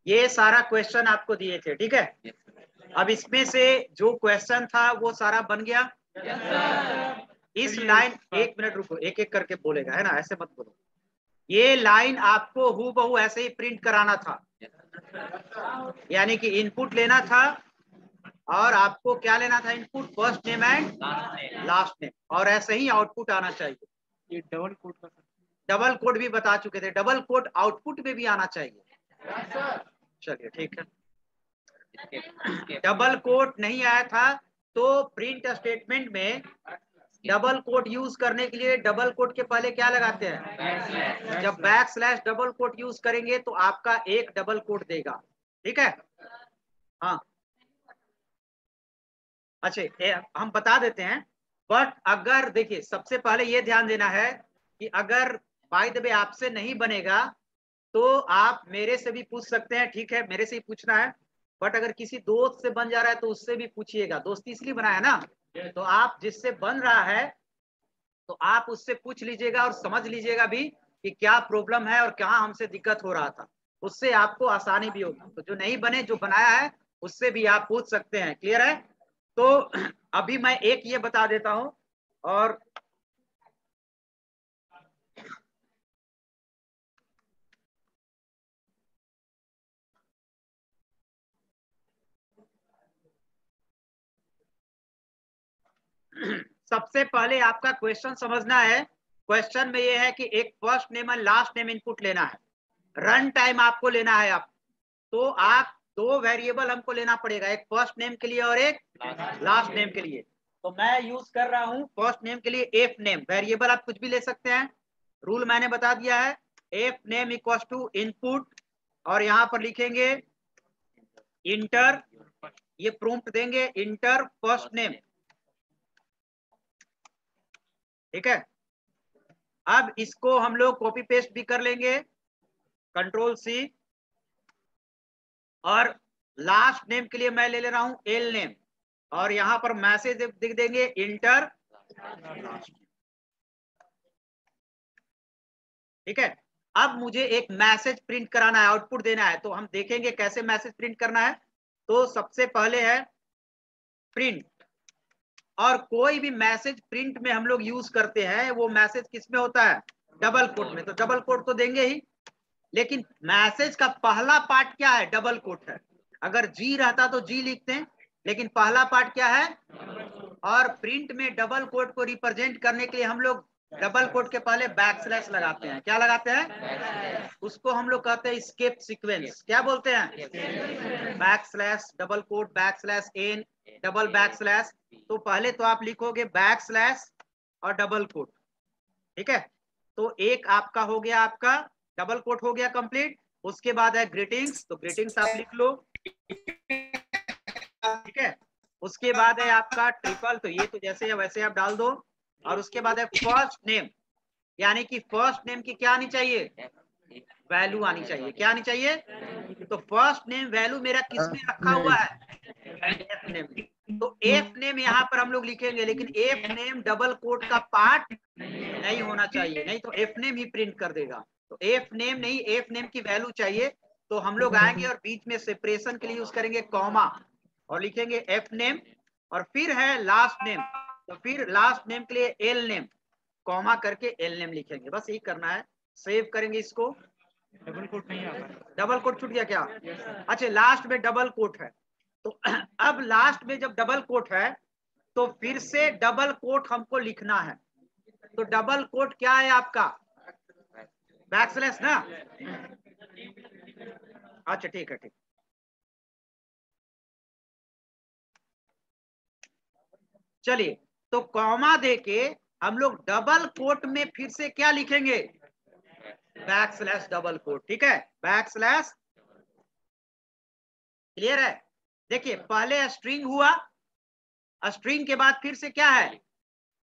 ये सारा क्वेश्चन आपको दिए थे, ठीक है। अब इसमें से जो क्वेश्चन था वो सारा बन गया। इस लाइन, एक मिनट रुको, एक एक करके बोलेगा, है ना, ऐसे मत बोलो। ये लाइन आपको हूबहू ऐसे ही प्रिंट कराना था, यानी कि इनपुट लेना था और आपको क्या लेना था, input first name and last name, और ऐसे ही आउटपुट आना चाहिए। ये डबल कोड का डबल कोड भी बता चुके थे, डबल कोड आउटपुट में भी आना चाहिए। चलिए ठीक है। डबल कोड नहीं आया था तो प्रिंट स्टेटमेंट में डबल कोट यूज करने के लिए डबल कोट के पहले क्या लगाते हैं, जब back slash double quote use करेंगे तो आपका एक डबल कोट देगा, ठीक है। हाँ अच्छा, हम बता देते हैं। बट अगर देखिए, सबसे पहले ये ध्यान देना है कि अगर बाय द वे आपसे नहीं बनेगा तो आप मेरे से भी पूछ सकते हैं, ठीक है, मेरे से ही पूछना है। बट अगर किसी दोस्त से बन जा रहा है तो उससे भी पूछिएगा, दोस्ती इसलिए बनाया ना, तो आप जिससे बन रहा है तो आप उससे पूछ लीजिएगा और समझ लीजिएगा भी कि क्या प्रॉब्लम है और कहाँ हमसे दिक्कत हो रहा था, उससे आपको आसानी भी होगी। तो जो नहीं बने, जो बनाया है, उससे भी आप पूछ सकते हैं। क्लियर है? तो अभी मैं एक ये बता देता हूं और सबसे पहले आपका क्वेश्चन समझना है। क्वेश्चन में ये है कि एक फर्स्ट नेम और लास्ट नेम इनपुट लेना है, रन टाइम आपको लेना है। आप तो आप दो वेरिएबल हमको लेना पड़ेगा, एक फर्स्ट नेम के लिए और एक लास्ट नेम के लिए। तो मैं यूज कर रहा हूं फर्स्ट नेम के लिए एफ नेम, वेरिएबल आप कुछ भी ले सकते हैं, रूल मैंने बता दिया है। F name equal to input और यहां पर लिखेंगे इंटर, ये प्रूम्प्ट देंगे इंटर फर्स्ट नेम, ठीक है। अब इसको हम लोग कॉपी पेस्ट भी कर लेंगे, कंट्रोल सी, और लास्ट नेम के लिए मैं ले रहा हूं एल नेम और यहां पर मैसेज दिख देंगे इंटर, ठीक है। अब मुझे एक मैसेज प्रिंट कराना है, आउटपुट देना है, तो हम देखेंगे कैसे मैसेज प्रिंट करना है। तो सबसे पहले है प्रिंट, और कोई भी मैसेज प्रिंट में हम लोग यूज करते हैं वो मैसेज किस में होता है, डबल कोट में। तो डबल कोट तो देंगे ही, लेकिन मैसेज का पहला पार्ट क्या है, डबल कोट है। अगर जी रहता तो जी लिखते हैं, लेकिन पहला पार्ट क्या है, और प्रिंट में डबल कोट को रिप्रेजेंट करने के लिए हम लोग डबल कोट के पहले बैक स्लैश लगाते हैं। क्या लगाते हैं, उसको हम लोग कहते हैं स्केप सीक्वेंस। क्या बोलते हैं, back slash double quote back slash n double back slash. तो पहले तो आप लिखोगे बैक स्लैश और डबल कोट, ठीक है। तो एक आपका हो गया, आपका डबल कोट हो गया कंप्लीट। उसके बाद है ग्रीटिंग्स, तो ग्रीटिंग्स आप लिख लो, ठीक है। उसके बाद है आपका ट्रिपल, तो ये तो जैसे है वैसे आप डाल दो। और उसके बाद है फर्स्ट नेम, यानी कि फर्स्ट नेम की क्या आनी चाहिए, वैल्यू आनी चाहिए। क्या आनी चाहिए, तो फर्स्ट नेम वैल्यू मेरा किसमें रखा हुआ है, एफ नेम। तो एफ नेम यहाँ पर हम लोग लिखेंगे, लेकिन एफ नेम डबल कोट का पार्ट नहीं होना चाहिए, नहीं तो एफ नेम ही प्रिंट कर देगा। तो एफ नेम नहीं, एफ नेम की वैल्यू चाहिए। तो हम लोग आएंगे और बीच में सेपरेशन के लिए यूज करेंगे कॉमा और लिखेंगे एफ नेम, और फिर है लास्ट नेम, तो फिर लास्ट नेम के लिए एल नेम, कॉमा करके एल नेम लिखेंगे। बस यही करना है। सेव करेंगे इसको। डबल कोड नहीं आता है। डबल कोट छूट गया क्या, अच्छा लास्ट में डबल कोट है। तो अब लास्ट में जब डबल कोट है तो फिर से डबल कोट हमको लिखना है। तो डबल कोट क्या है आपका, बैकस्लैश ना, अच्छा ठीक है, ठीक। चलिए, तो कॉमा देके हम लोग डबल कोट में फिर से क्या लिखेंगे, बैकस्लैश डबल कोट, ठीक है, बैकस्लैश। क्लियर है? देखिए पहले स्ट्रिंग हुआ, स्ट्रिंग के बाद फिर से क्या है,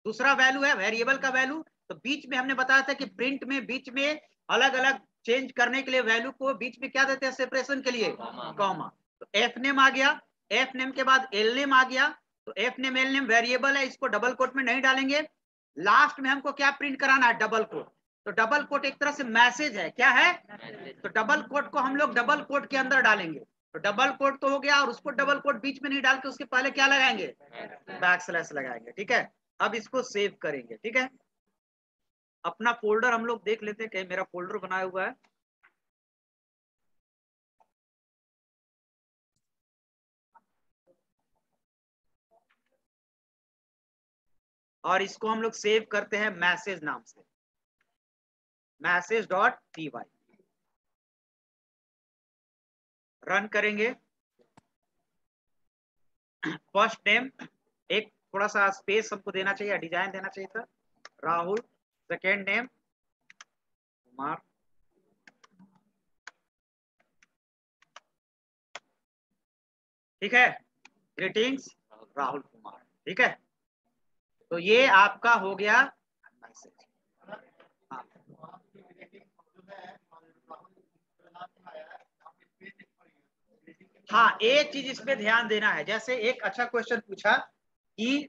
दूसरा वैल्यू है, वेरिएबल का वैल्यू। तो बीच में हमने बताया था कि प्रिंट में बीच में अलग अलग चेंज करने के लिए वैल्यू को बीच में क्या देते हैं, सेपरेशन के लिए कॉमा। तो एफ नेम आ गया, एफ नेम के बाद एल नेम आ गया। तो F name L name variable है, इसको डबल कोट में नहीं डालेंगे। लास्ट में हमको क्या प्रिंट कराना है, डबल कोट। तो डबल कोट एक तरह से मैसेज है, क्या है? तो डबल कोट को हम लोग डबल कोट के अंदर डालेंगे, तो डबल कोट तो हो गया, और उसको डबल कोट बीच में नहीं डाल के उसके पहले क्या लगाएंगे? बैकस्लैश लगाएंगे। ठीक है, अब इसको सेव करेंगे। ठीक है, अपना फोल्डर हम लोग देख लेते हैं, कहीं मेरा फोल्डर बनाया हुआ है। और इसको हम लोग सेव करते हैं मैसेज नाम से, message.py। रन करेंगे। फर्स्ट नेम एक थोड़ा सा स्पेस हमको देना चाहिए, डिजाइन देना चाहिए था, राहुल। Second name Kumar. ठीक है, ग्रीटिंग्स राहुल कुमार। ठीक है, तो ये आपका हो गया मैसेज। हाँ, एक चीज इस पे ध्यान देना है, जैसे एक अच्छा क्वेश्चन पूछा कि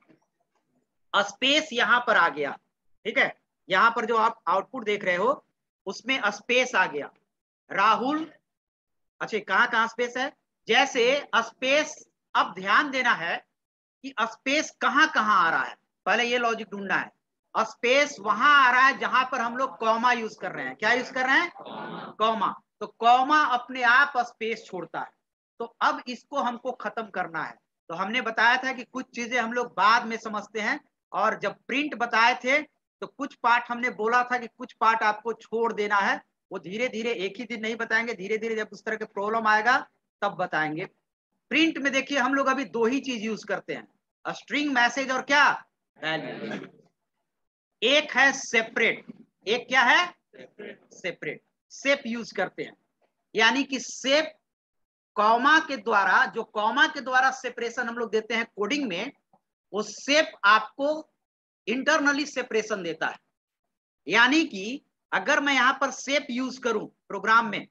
स्पेस यहां पर आ गया। ठीक है, यहां पर जो आप आउटपुट देख रहे हो उसमें स्पेस आ गया, राहुल। अच्छा, कहाँ कहाँ स्पेस है? जैसे स्पेस, अब ध्यान देना है कि स्पेस कहाँ कहाँ आ रहा है, पहले ये लॉजिक ढूंढना है। स्पेस वहां आ रहा है जहां पर हम लोग कॉमा यूज कर रहे हैं। क्या यूज कर रहे हैं? कॉमा। तो कॉमा अपने आप स्पेस छोड़ता है, तो अब इसको हमको खत्म करना है। तो हमने बताया था कि कुछ चीजें हम लोग बाद में समझते हैं, और जब प्रिंट बताए थे तो कुछ पार्ट हमने बोला था कि कुछ पार्ट आपको छोड़ देना है, वो धीरे धीरे, एक ही दिन नहीं बताएंगे, धीरे धीरे जब उस तरह के प्रॉब्लम आएगा तब बताएंगे। प्रिंट में देखिए हम लोग अभी दो ही चीज यूज करते हैं, स्ट्रिंग मैसेज और क्या? वैल्यू। एक है सेपरेट, एक क्या है? सेपरेट। सेप यूज करते हैं, यानी कि सेप कॉमा के द्वारा, जो कॉमा के द्वारा सेपरेशन हम लोग देते हैं कोडिंग में, वो सेप आपको इंटरनली सेपरेशन देता है। यानी कि अगर मैं यहां पर सेप यूज करूं प्रोग्राम में,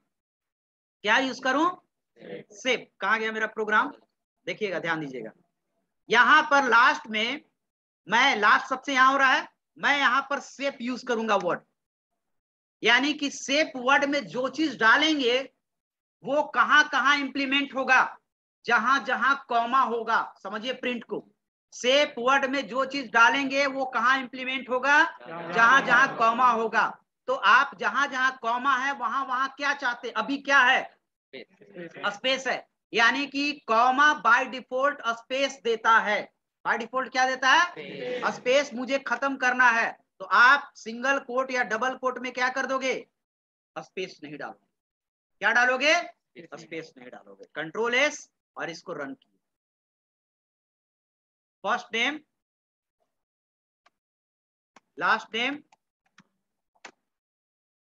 क्या यूज करूं? सेप। कहां गया मेरा प्रोग्राम? देखिएगा, ध्यान दीजिएगा, यहां पर लास्ट में, मैं लास्ट सबसे यहां हो रहा है, मैं यहां पर सेप यूज करूंगा वर्ड, यानी कि सेप वर्ड में जो चीज डालेंगे वो कहां कहां इंप्लीमेंट होगा? जहां जहां कॉमा होगा। समझिए प्रिंट को, सेप वर्ड में जो चीज डालेंगे वो कहां इंप्लीमेंट होगा? जहां जहां कॉमा होगा। तो आप जहां जहां कॉमा है वहां वहां क्या चाहते? अभी क्या है? स्पेस है, यानी कि कॉमा बाय डिफॉल्ट स्पेस देता है। बाय डिफॉल्ट क्या देता है? स्पेस मुझे खत्म करना है, तो आप सिंगल कोट या डबल कोट में क्या कर दोगे? स्पेस नहीं डालोगे। क्या डालोगे? स्पेस नहीं डालोगे। कंट्रोल एस और इसको रन किए। फर्स्ट नेम, लास्ट नेम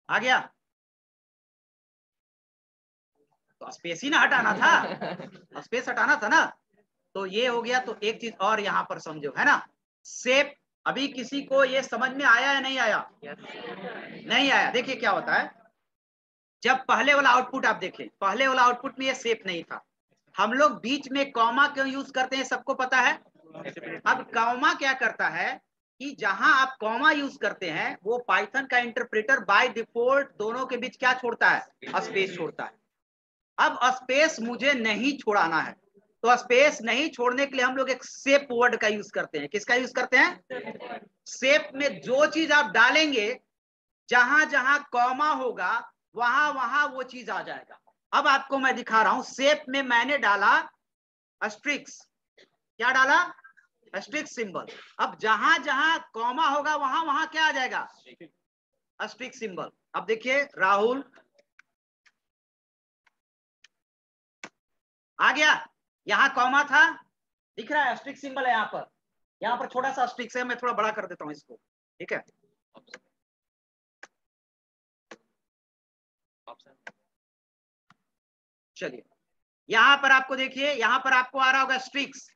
आ गया, तो स्पेस ही ना हटाना था, स्पेस हटाना था ना, तो ये हो गया। तो एक चीज और यहां पर समझो, है ना, सेप। अभी किसी को ये समझ में आया या नहीं आया? नहीं आया। देखिए क्या होता है, जब पहले वाला आउटपुट आप देखें, पहले वाला आउटपुट में ये सेप नहीं था। हम लोग बीच में कॉमा क्यों यूज करते हैं सबको पता है। अब कॉमा क्या करता है कि जहां आप कॉमा यूज करते हैं वो पाइथन का इंटरप्रेटर बाय डिफॉल्ट दोनों के बीच क्या छोड़ता है? स्पेस छोड़ता है। अब स्पेस मुझे नहीं छोड़ाना है, तो स्पेस नहीं छोड़ने के लिए हम लोग एक सेप वर्ड का यूज करते हैं। किसका यूज करते हैं? सेप में जो चीज आप डालेंगे जहां जहां कॉमा होगा वहां वहां वो चीज आ जाएगा। अब आपको मैं दिखा रहा हूं, सेप में मैंने डाला अस्ट्रिक्स। क्या डाला? अस्ट्रिक्स सिंबल। अब जहां जहां कॉमा होगा वहां वहां क्या आ जाएगा? अस्ट्रिक्स सिंबल। अब देखिए राहुल आ गया, यहां कॉमा था, दिख रहा है अस्ट्रिक्स सिंबल है यहां पर छोटा सा अस्ट्रिक्स है, मैं थोड़ा बड़ा कर देता हूं इसको। ठीक है, चलिए यहां पर आपको देखिए, यहां पर आपको आ रहा होगा स्ट्रिक्स,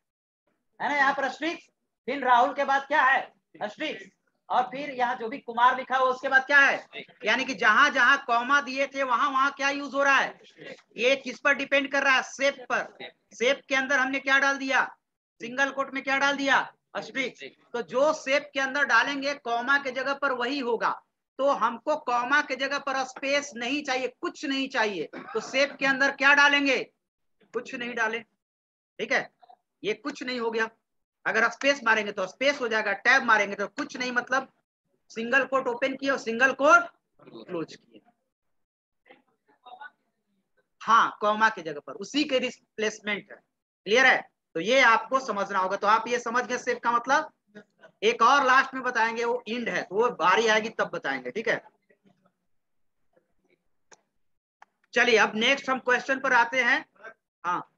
है ना, यहाँ पर स्ट्रिक्स, फिर राहुल के बाद क्या है? स्ट्रिक्स, और फिर यहाँ जो भी कुमार लिखा हुआ उसके बाद क्या है? यानी कि जहां जहां कॉमा दिए थे वहां वहां क्या यूज हो रहा है? ये किस पर डिपेंड कर रहा है? सेप पर। सेप के अंदर हमने क्या डाल दिया? सिंगल कोट में क्या डाल दिया? स्ट्रिक्स। तो जो सेप के अंदर डालेंगे कॉमा के जगह पर वही होगा। तो हमको कॉमा के जगह पर स्पेस नहीं चाहिए, कुछ नहीं चाहिए, तो सेव के अंदर क्या डालेंगे, कुछ नहीं डालें, ठीक है, ये कुछ नहीं हो गया। अगर स्पेस मारेंगे तो स्पेस हो जाएगा, टैब मारेंगे तो कुछ नहीं, मतलब सिंगल कोट ओपन किए और सिंगल कोट क्लोज किए। हाँ, कॉमा की जगह पर उसी के रिप्लेसमेंट है। क्लियर है? तो ये आपको समझना होगा। तो आप ये समझ गए सेव का मतलब। एक और लास्ट में बताएंगे, वो इंड है, तो वो बारी आएगी तब बताएंगे, ठीक है। चलिए अब नेक्स्ट हम क्वेश्चन पर आते हैं। हाँ,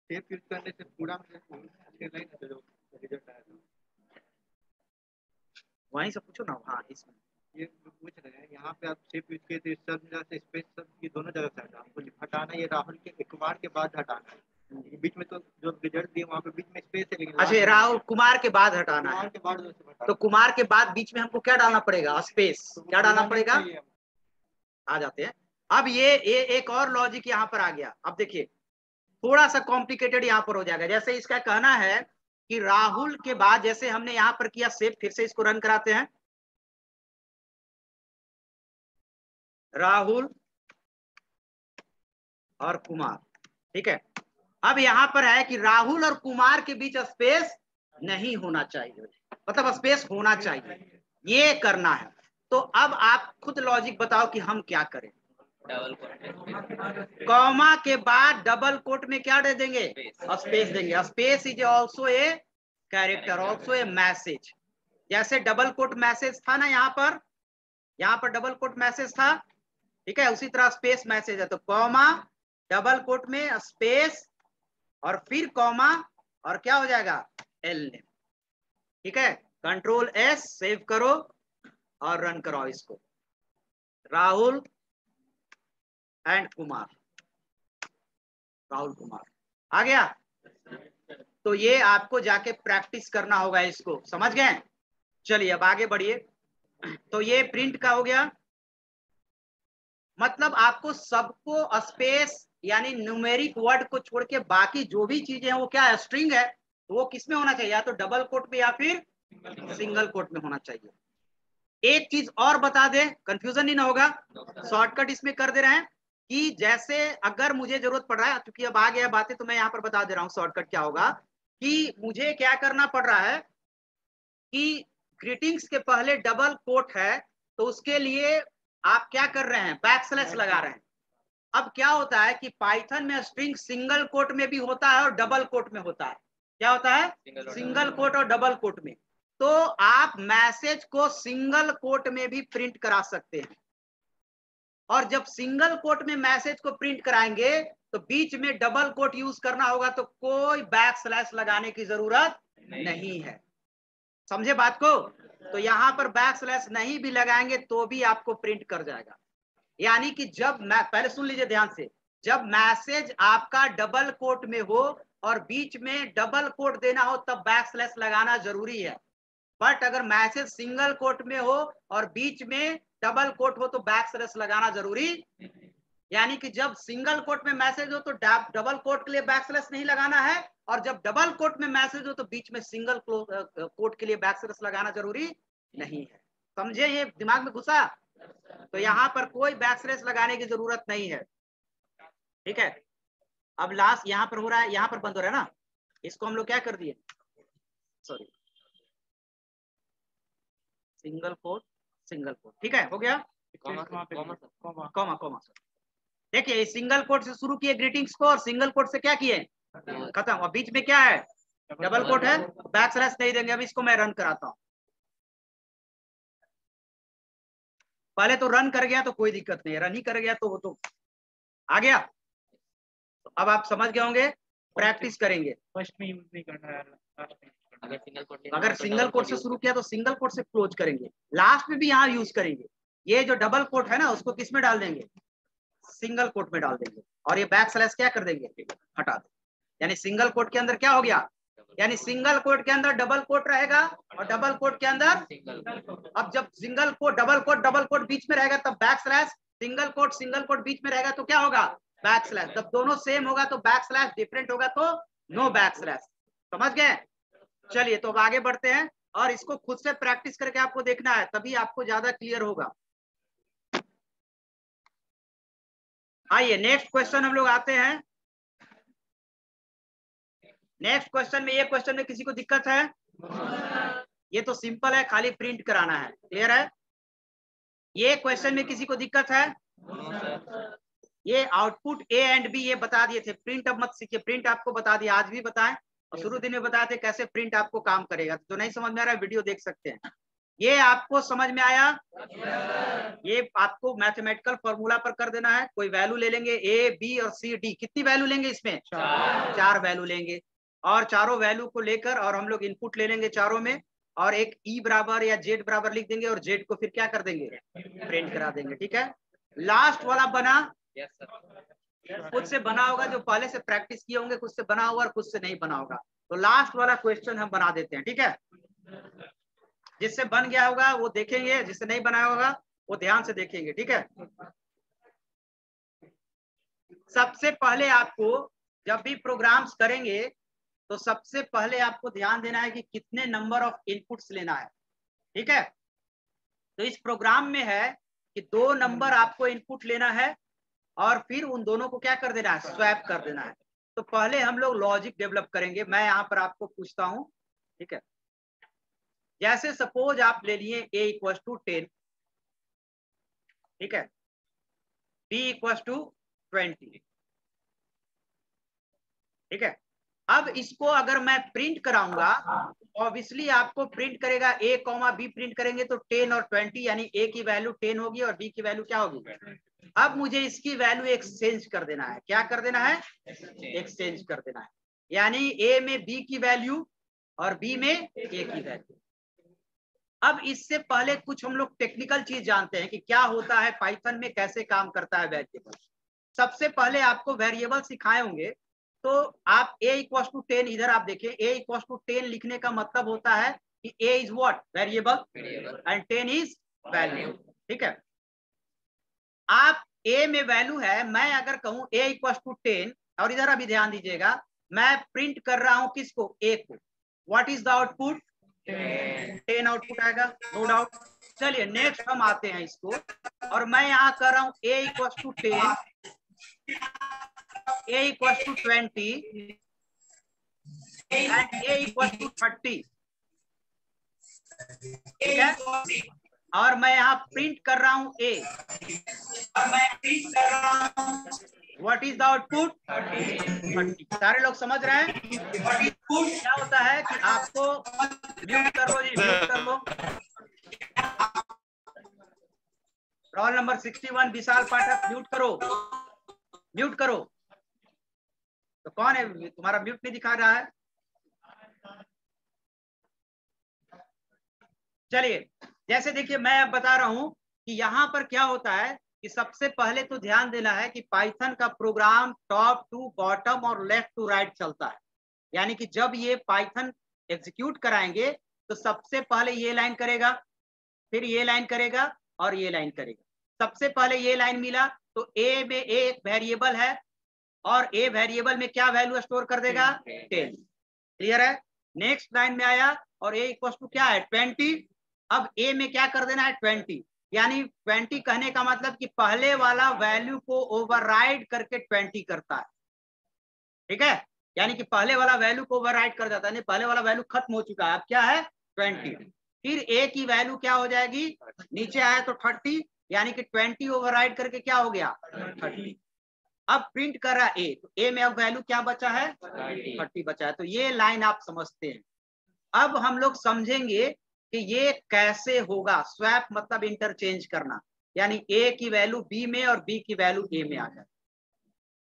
सेव यूज करने से पूरा रिजल्ट आया था। वहीं से पूछो ना। हाँ, इसमें ये पूछ रहे हैं, यहाँ पे आप सेव यूज किए थे, सब जगह से स्पेस सब ये दोनों जगह से हटा, हमको हटाना ये राहुल के कुमार के बाद हटाना है। बीच में तो जो रिजल्ट दिए वहाँ पे बीच में स्पेस है, लेकिन अच्छा, राहुल कुमार के बाद हटाना है, कुमार के बाद तो कुमार के बाद बीच में हमको क्या डालना पड़ेगा, स्पेस। क्या डालना पड़ेगा, आ जाते हैं। अब ये एक और लॉजिक यहाँ पर आ गया। अब देखिए थोड़ा सा कॉम्प्लिकेटेड यहाँ पर हो जाएगा। जैसे इसका कहना है कि राहुल के बाद, जैसे हमने यहाँ पर किया सेव, फिर से इसको रन कराते हैं, राहुल और कुमार, ठीक है। अब यहाँ पर है कि राहुल और कुमार के बीच स्पेस नहीं होना चाहिए, मतलब स्पेस होना चाहिए, ये करना है। तो अब आप खुद लॉजिक बताओ कि हम क्या करें। डबल कोट, कॉमा के बाद डबल कोट में क्या दे देंगे, स्पेस देंगे। Space is also a character, also a message. जैसे डबल कोट मैसेज था ना, यहाँ पर डबल कोट मैसेज था, ठीक है, उसी तरह स्पेस मैसेज है। तो कॉमा डबल कोट में स्पेस और फिर कॉमा और क्या हो जाएगा, एल नेम, ठीक है। कंट्रोल एस सेव करो और रन कराओ इसको, राहुल एंड कुमार, राहुल कुमार आ गया। तो ये आपको जाके प्रैक्टिस करना होगा इसको, समझ गए। चलिए अब आगे बढ़िए। तो ये प्रिंट का हो गया, मतलब आपको सबको स्पेस यानी न्यूमेरिक वर्ड को छोड़ के बाकी जो भी चीजें हैं वो क्या है, स्ट्रिंग है, तो वो किस में होना चाहिए, या तो डबल कोट में या फिर सिंगल कोट में होना चाहिए। एक चीज और बता दे, कंफ्यूजन नहीं ना होगा, शॉर्टकट इसमें कर दे रहे हैं कि जैसे अगर मुझे जरूरत पड़ रहा है, क्योंकि अब आ गया बातें, तो मैं यहाँ पर बता दे रहा हूँ शॉर्टकट क्या होगा, कि मुझे क्या करना पड़ रहा है कि ग्रीटिंग्स के पहले डबल कोट है, तो उसके लिए आप क्या कर रहे हैं, बैकस्लैश लगा रहे हैं। अब क्या होता है कि पाइथन में स्ट्रिंग सिंगल कोट में भी होता है और डबल कोट में होता है। क्या होता है, सिंगल कोट और डबल कोट में। तो आप मैसेज को सिंगल कोट में भी प्रिंट करा सकते हैं, और जब सिंगल कोट में मैसेज को प्रिंट कराएंगे तो बीच में डबल कोट यूज करना होगा, तो कोई बैकस्लैश लगाने की जरूरत नहीं है। समझे बात को। तो यहाँ पर बैकस्लैश नहीं भी लगाएंगे तो भी आपको प्रिंट कर जाएगा। यानी कि जब मैं, पहले सुन लीजिए ध्यान से, जब मैसेज आपका डबल कोट में हो और बीच में डबल कोट देना हो तब बैकस्लैश लगाना जरूरी है। बट अगर मैसेज सिंगल कोट में हो और बीच में डबल कोट हो तो बैकस्लैश लगाना जरूरी। यानी कि जब सिंगल कोट में मैसेज हो तो डबल कोट के लिए बैकस्लैश नहीं लगाना है, और जब डबल कोट में मैसेज हो तो बीच में सिंगल कोट के लिए बैकस्लैश लगाना जरूरी नहीं है। समझे, ये दिमाग में घुसा। तो यहाँ पर कोई बैकस्लैश लगाने की जरूरत नहीं है, ठीक है। अब लास्ट यहाँ पर हो रहा है, यहाँ पर बंद हो रहा है ना, इसको हम लोग क्या कर दिए, सॉरी, सिंगल कोट ठीक है, हो गया। कॉमा कॉमा सर, देखिए सिंगल कोट से शुरू किए ग्रीटिंग्स को और सिंगल कोट से क्या किए, खत्म। और बीच में क्या है, डबल कोट है, बैकस्लैश नहीं देंगे। अब इसको मैं रन कराता हूँ। पहले तो रन कर गया तो कोई दिक्कत नहीं है, रन ही कर गया तो वो तो आ गया। तो अब आप समझ गए होंगे, प्रैक्टिस करेंगे। फर्स्ट में यूज नहीं करना है, लास्ट में अगर सिंगल कोट से शुरू किया तो सिंगल कोट से क्लोज करेंगे, लास्ट में भी यहाँ यूज करेंगे। ये जो डबल कोट है ना उसको किस में डाल देंगे, सिंगल कोट में डाल देंगे, और ये बैक स्लैश क्या कर देंगे, हटा देंगे। यानी सिंगल कोट के अंदर क्या हो गया, यानी सिंगल कोट के अंदर डबल कोट रहेगा और डबल कोट के अंदर अब जब सिंगल कोट डबल कोट बीच में रहेगा तब बैक स्लैश, सिंगल कोट बीच में रहेगा तो क्या होगा, बैक स्लैश। जब दोनों सेम होगा तो बैक स्लैश, डिफरेंट होगा तो नो बैक स्लैश। समझ गए। चलिए तो अब आगे बढ़ते हैं। और इसको खुद से प्रैक्टिस करके आपको देखना है, तभी आपको ज्यादा क्लियर होगा। आइए नेक्स्ट क्वेश्चन हम लोग आते हैं। नेक्स्ट क्वेश्चन में, ये क्वेश्चन में किसी को दिक्कत है? ये तो सिंपल है, खाली प्रिंट कराना है। क्लियर है? ये क्वेश्चन में किसी को दिक्कत है? ये आउटपुट ए एंड बी ये बता दिए थे, प्रिंट अब मत सीखिए, प्रिंट आपको बता दिया, आज भी बताएं और शुरू दिन में बताए थे कैसे प्रिंट आपको काम करेगा। तो नहीं समझ में आ रहा है, वीडियो देख सकते हैं। ये आपको समझ में आया? ये आपको मैथमेटिकल फॉर्मूला पर कर देना है। कोई वैल्यू ले लेंगे, ए बी और सी डी। कितनी वैल्यू लेंगे इसमें? 4 वैल्यू लेंगे, और चारों वैल्यू को लेकर और हम लोग इनपुट ले लेंगे चारों में, और एक ई बराबर या जेड बराबर लिख देंगे, और जेड को फिर क्या कर देंगे? प्रिंट करा देंगे। ठीक है? लास्ट वाला बना, खुद से बना होगा, जो पहले से प्रैक्टिस किए होंगे, खुद से बना होगा और खुद से नहीं बना होगा। तो लास्ट वाला क्वेश्चन हम बना देते हैं। ठीक है? जिससे बन गया होगा वो देखेंगे, जिससे नहीं बनाया होगा वो ध्यान से देखेंगे। ठीक है? सबसे पहले आपको जब भी प्रोग्राम्स करेंगे तो सबसे पहले आपको ध्यान देना है कि कितने नंबर ऑफ इनपुट्स लेना है। ठीक है? तो इस प्रोग्राम में है कि 2 नंबर आपको इनपुट लेना है और फिर उन दोनों को क्या कर देना है? स्वैप कर देना है। तो पहले हम लोग लॉजिक डेवलप करेंगे। मैं यहाँ पर आपको पूछता हूँ। ठीक है? जैसे सपोज आप ले लिए a इक्वल टू 10, ठीक है, b इक्वल टू 20, ठीक है। अब इसको अगर मैं प्रिंट कराऊंगा, ऑब्वियसली आपको प्रिंट करेगा a कॉमा b, प्रिंट करेंगे तो 10 और 20, यानी a की वैल्यू 10 होगी और b की वैल्यू क्या होगी? अब मुझे इसकी वैल्यू एक्सचेंज कर देना है। क्या कर देना है? एक्सचेंज कर देना है, यानी a में b की वैल्यू और b में a की वैल्यू। अब इससे पहले कुछ हम लोग टेक्निकल चीज जानते हैं कि क्या होता है पाइथन में, कैसे काम करता है वेरिएबल। सबसे पहले आपको वेरिएबल सिखाए होंगे, तो आप a इक्वल टू 10, इधर आप देखिए a इक्वल टू 10 लिखने का मतलब होता है कि a is what? Variable, and 10 is value. ठीक है? आप a में वैल्यू है, मैं अगर कहूं a इक्वल टू 10, और इधर अभी ध्यान दीजिएगा, मैं प्रिंट कर रहा हूं किसको? a को। What is the output? 10 output आएगा, नो डाउट। चलिए नेक्स्ट हम आते हैं इसको, और मैं यहाँ कर रहा हूँ a equal to 10, a equal to 20 and a equal to 30। ठीक है? और मैं यहाँ प्रिंट कर रहा हूँ a। What is the output? 30। सारे लोग समझ रहे हैं? क्या होता है कि आपको म्यूट कर लो जी, म्यूट कर लो। रोल नंबर 61 विशाल पाठक, म्यूट करो, म्यूट करो। तो कौन है? तुम्हारा म्यूट नहीं दिखा रहा है। चलिए, जैसे देखिए मैं अब बता रहा हूं कि यहाँ पर क्या होता है कि सबसे पहले तो ध्यान देना है कि पाइथन का प्रोग्राम टॉप टू बॉटम और लेफ्ट टू राइट चलता है। यानी कि जब ये पाइथन एग्जीक्यूट कराएंगे तो सबसे पहले ये लाइन करेगा, फिर ये लाइन करेगा और ये लाइन करेगा। सबसे पहले ये लाइन मिला तो a में a एक वेरिएबल है, और a वेरिएबल में क्या वैल्यू स्टोर कर देगा? 10। क्लियर है? नेक्स्ट लाइन में आया और a इक्वल टू क्या है? 20। अब a में क्या कर देना है? 20, यानी 20 कहने का मतलब कि पहले वाला वैल्यू को ओवरराइड करके 20 करता है। ठीक है? यानी कि पहले वाला वैल्यू को ओवरराइड कर जाता है, पहले वाला वैल्यू खत्म हो चुका है, अब क्या है? 20। फिर a की वैल्यू क्या हो जाएगी? नीचे आया तो 30, यानी कि 20 ओवरराइड करके क्या हो गया? 30। अब प्रिंट कर रहा है a, तो a में अब वैल्यू क्या बचा है? 30 बचा है। तो ये लाइन आप समझते हैं। अब हम लोग समझेंगे कि ये कैसे होगा। स्वैप मतलब इंटरचेंज करना, यानी a की वैल्यू b में और b की वैल्यू a में आ जाए।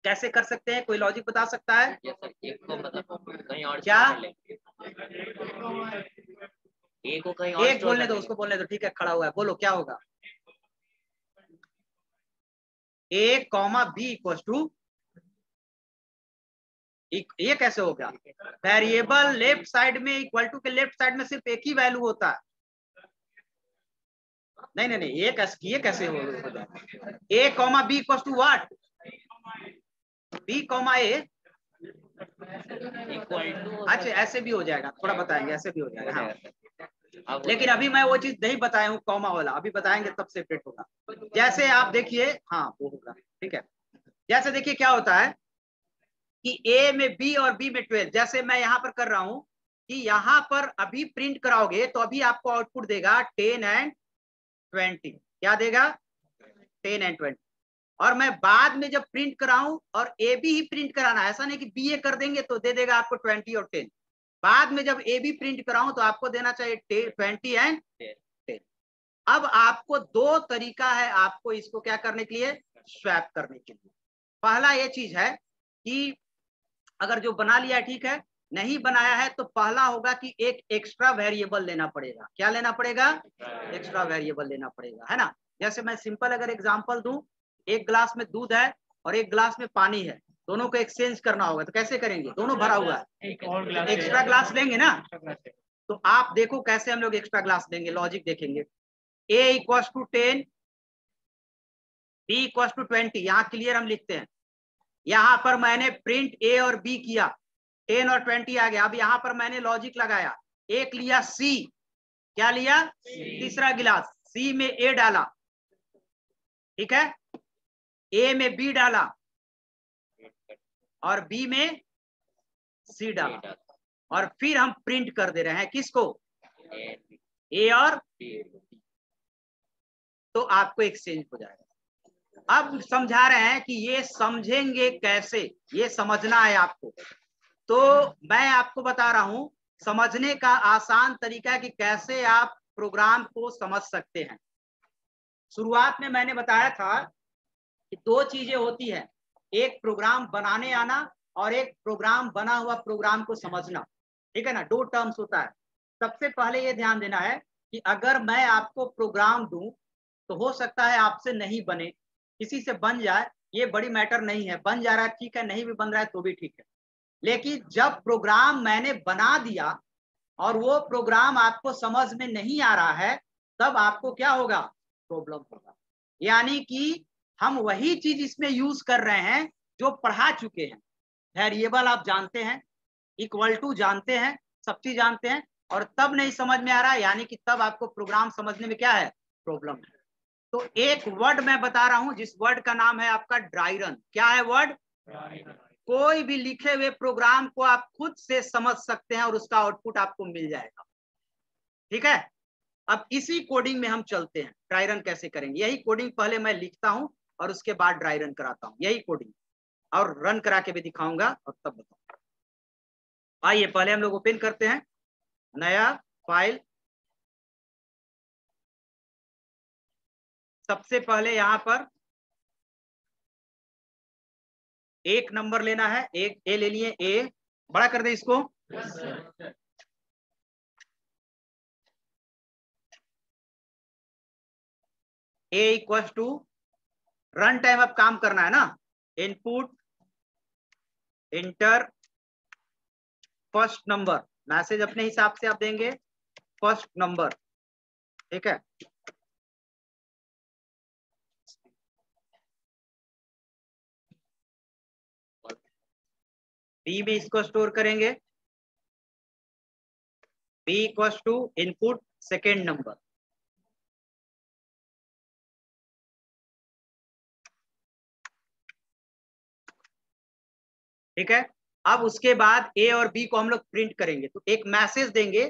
कैसे कर सकते हैं? कोई लॉजिक बता सकता है? एक को मतलब कहीं और क्या? एक को कहीं और एक बोलने दो, उसको बोलने दो। ठीक है, खड़ा हुआ है, बोलो क्या होगा? a comma b equal to, ये कैसे होगा? वेरिएबल लेफ्ट साइड में इक्वल टू के लेफ्ट साइड में सिर्फ एक ही वैल्यू होता है। नहीं नहीं नहीं, ये कैसे होगा? a comma b equal to what? b comma a equal to, अच्छा ऐसे भी हो जाएगा, थोड़ा बताएंगे, ऐसे भी हो जाएगा। हाँ, लेकिन अभी मैं वो चीज नहीं बताया हूँ कॉमा वाला, अभी बताएंगे तब सेपरेट होगा। जैसे आप देखिए, हाँ वो होगा, ठीक है। जैसे देखिए क्या होता है कि ए में बी और बी में 12, जैसे मैं यहाँ पर कर रहा हूं कि यहाँ पर अभी प्रिंट कराओगे तो अभी आपको आउटपुट देगा 10 एंड 20। क्या देगा? 10 एंड 20। और मैं बाद में जब प्रिंट कराऊं, और ए बी ही प्रिंट कराना, ऐसा नहीं कि बी ए कर देंगे तो दे देगा आपको 20 और 10। बाद में जब ए बी प्रिंट कराऊं तो आपको देना चाहिए 20 एंड 10। अब आपको दो तरीका है आपको इसको क्या करने के लिए, स्वैप करने के लिए। पहला ये चीज है कि अगर जो बना लिया ठीक है, नहीं बनाया है तो पहला होगा कि एक एक्स्ट्रा वेरिएबल लेना पड़ेगा। क्या लेना पड़ेगा? एक्स्ट्रा वेरिएबल लेना पड़ेगा, है ना। जैसे मैं सिंपल अगर एग्जांपल दूं, एक ग्लास में दूध है और एक ग्लास में पानी है, दोनों को एक्सचेंज करना होगा तो कैसे करेंगे? दोनों भरा हुआ है, एक और ग्लास, एक्स्ट्रा ग्लास लेंगे ना। तो आप देखो कैसे हम लोग एक्स्ट्रा ग्लास लेंगे, लॉजिक देखेंगे। a equal to 10, b equal to 20। यहाँ क्लियर हम लिखते हैं, यहाँ पर मैंने प्रिंट ए और बी किया, 10 और 20 आ गया। अब यहाँ पर मैंने लॉजिक लगाया, एक लिया सी, क्या लिया? तीसरा गिलास, सी में ए डाला, ठीक है, ए में बी डाला और बी में सी डाला, और फिर हम प्रिंट कर दे रहे हैं किसको? ए और बी। तो आपको एक्सचेंज हो जाएगा। अब समझा रहे हैं कि ये समझेंगे कैसे, ये समझना है आपको। तो मैं आपको बता रहा हूं समझने का आसान तरीका कि कैसे आप प्रोग्राम को समझ सकते हैं। शुरुआत में मैंने बताया था कि दो चीजें होती है, एक प्रोग्राम बनाने आना और एक प्रोग्राम बना हुआ प्रोग्राम को समझना, ठीक है ना। दो टर्म्स होता है। सबसे पहले ये ध्यान देना है कि अगर मैं आपको प्रोग्राम दूं तो हो सकता है आपसे नहीं बने, किसी से बन जाए, ये बड़ी मैटर नहीं है। बन जा रहा है ठीक है, नहीं भी बन रहा है तो भी ठीक है। लेकिन जब प्रोग्राम मैंने बना दिया और वो प्रोग्राम आपको समझ में नहीं आ रहा है, तब आपको क्या होगा? प्रॉब्लम होगा। यानी कि हम वही चीज इसमें यूज कर रहे हैं जो पढ़ा चुके हैं। वेरिएबल आप जानते हैं, इक्वल टू जानते हैं, सब चीज जानते हैं, और तब नहीं समझ में आ रहा है, यानी कि तब आपको प्रोग्राम समझने में क्या है? प्रॉब्लम है। तो एक वर्ड मैं बता रहा हूं जिस वर्ड का नाम है आपका ड्राई रन। क्या है वर्ड? कोई भी लिखे हुए प्रोग्राम को आप खुद से समझ सकते हैं और उसका आउटपुट आपको मिल जाएगा, ठीक है। अब इसी कोडिंग में हम चलते हैं, ड्राई रन कैसे करेंगे। यही कोडिंग पहले मैं लिखता हूं और उसके बाद ड्राई रन कराता हूं, यही कोडिंग, और रन करा के भी दिखाऊंगा और तब बताऊंगा। आइए पहले हम लोग ओपन करते हैं नया फाइल। सबसे पहले यहां पर एक नंबर लेना है, एक ए ले लिए, ए बड़ा कर दे इसको। ए इक्वल टू रन टाइम, अब काम करना है ना। Input inter first number, message अपने हिसाब से आप देंगे, फर्स्ट नंबर, ठीक है। बी में इसको स्टोर करेंगे, b equal to input second number, ठीक है। अब उसके बाद ए और बी को हम लोग प्रिंट करेंगे, तो एक मैसेज देंगे,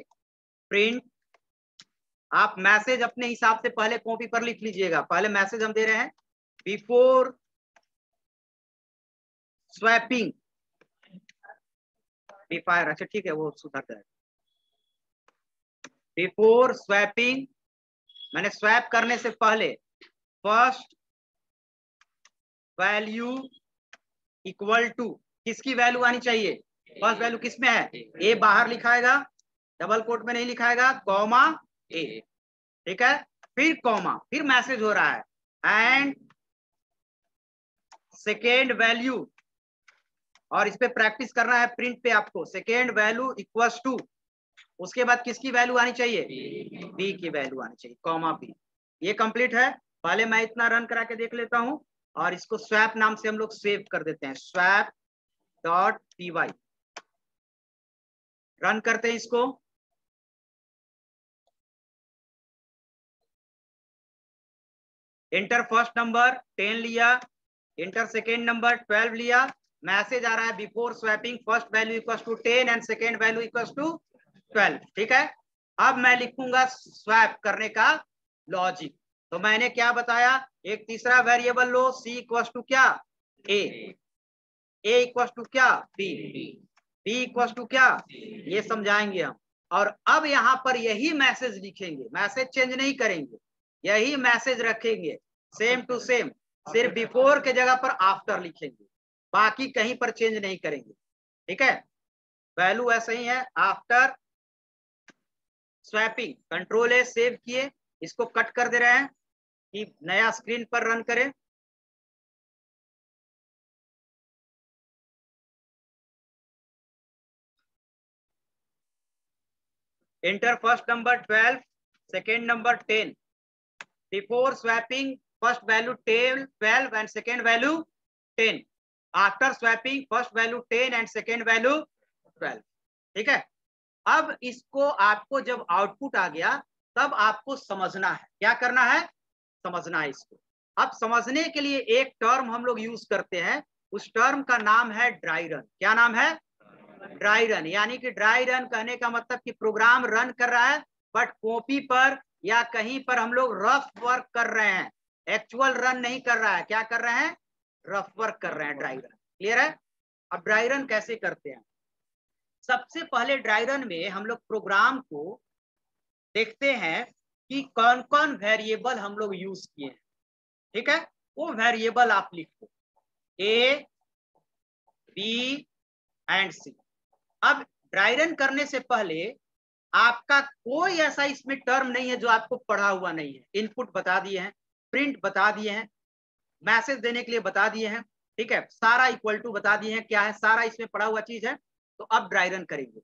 प्रिंट। आप मैसेज अपने हिसाब से पहले कॉपी पर लिख लीजिएगा। पहले मैसेज हम दे रहे हैं, बिफोर स्वैपिंग डिफायर, अच्छा ठीक है वो सुधर जाएगा। बिफोर स्वैपिंग, मैंने स्वैप करने से पहले फर्स्ट वैल्यू इक्वल टू, किसकी वैल्यू आनी चाहिए? फर्स्ट वैल्यू किसमें है? ए बाहर लिखाएगा, डबल कोट में नहीं लिखाएगा, कॉमा ए, ठीक है। फिर कॉमा, फिर मैसेज हो रहा है एंड सेकेंड वैल्यू, और इस पे प्रैक्टिस करना है प्रिंट पे आपको। सेकेंड वैल्यू इक्वल टू, उसके बाद किसकी वैल्यू आनी चाहिए? बी की वैल्यू आनी चाहिए, कॉमा बी। ये कंप्लीट है। पहले मैं इतना रन करा के देख लेता हूं, और इसको स्वैप नाम से हम लोग सेव कर देते हैं, swap dot p y. Run करते हैं इसको, इंटर फर्स्ट नंबर 10 लिया, इंटर सेकेंड नंबर 12 लिया, मैसेज आ रहा है before swapping first value equals to 10 and second value equals to 12। ठीक है, अब मैं लिखूंगा स्वैप करने का लॉजिक। तो मैंने क्या बताया, एक तीसरा वेरिएबल लो, सी इक्वल्स टू क्या ए इक्वल्स टू क्या बी इक्वल्स टू क्या, ये समझाएंगे हम। और अब यहाँ पर यही मैसेज लिखेंगे, मैसेज चेंज नहीं करेंगे, यही मैसेज रखेंगे सेम टू सेम, सिर्फ बिफोर के जगह पर आफ्टर लिखेंगे, बाकी कहीं पर चेंज नहीं करेंगे। ठीक है, वैल्यू ऐसे ही है। आफ्टर स्वैपिंग, कंट्रोल ए सेव किए, इसको कट कर दे रहे हैं कि नया स्क्रीन पर रन करें। Inter first number 12, second number 10, before swapping first value 12 and second value 10, after swapping first value 10 and second value 12। ठीक है, अब इसको आपको जब आउटपुट आ गया तब आपको समझना है, क्या करना है, समझना है इसको। अब समझने के लिए एक टर्म हम लोग यूज करते हैं, उस टर्म का नाम है ड्राई रन। क्या नाम है, ड्राई रन। यानी कि ड्राई रन कहने का मतलब कि प्रोग्राम रन कर रहा है बट कॉपी पर या कहीं पर हम लोग रफ वर्क कर रहे हैं, एक्चुअल रन नहीं कर रहा है। क्या कर रहे हैं, रफ वर्क कर रहे हैं, ड्राई रन। क्लियर है। अब ड्राई रन कैसे करते हैं, सबसे पहले ड्राई रन में हम लोग प्रोग्राम को देखते हैं कि कौन कौन वेरिएबल हम लोग यूज किए हैं। ठीक है, वो वेरिएबल आप लिखो ए बी एंड सी। अब ड्राई रन करने से पहले आपका कोई ऐसा इसमें टर्म नहीं है जो आपको पढ़ा हुआ नहीं है। इनपुट बता दिए हैं, प्रिंट बता दिए हैं, मैसेज देने के लिए बता दिए हैं। ठीक है, सारा इक्वल टू बता दिए हैं, क्या है सारा इसमें पढ़ा हुआ चीज है। तो अब ड्राई रन करेंगे।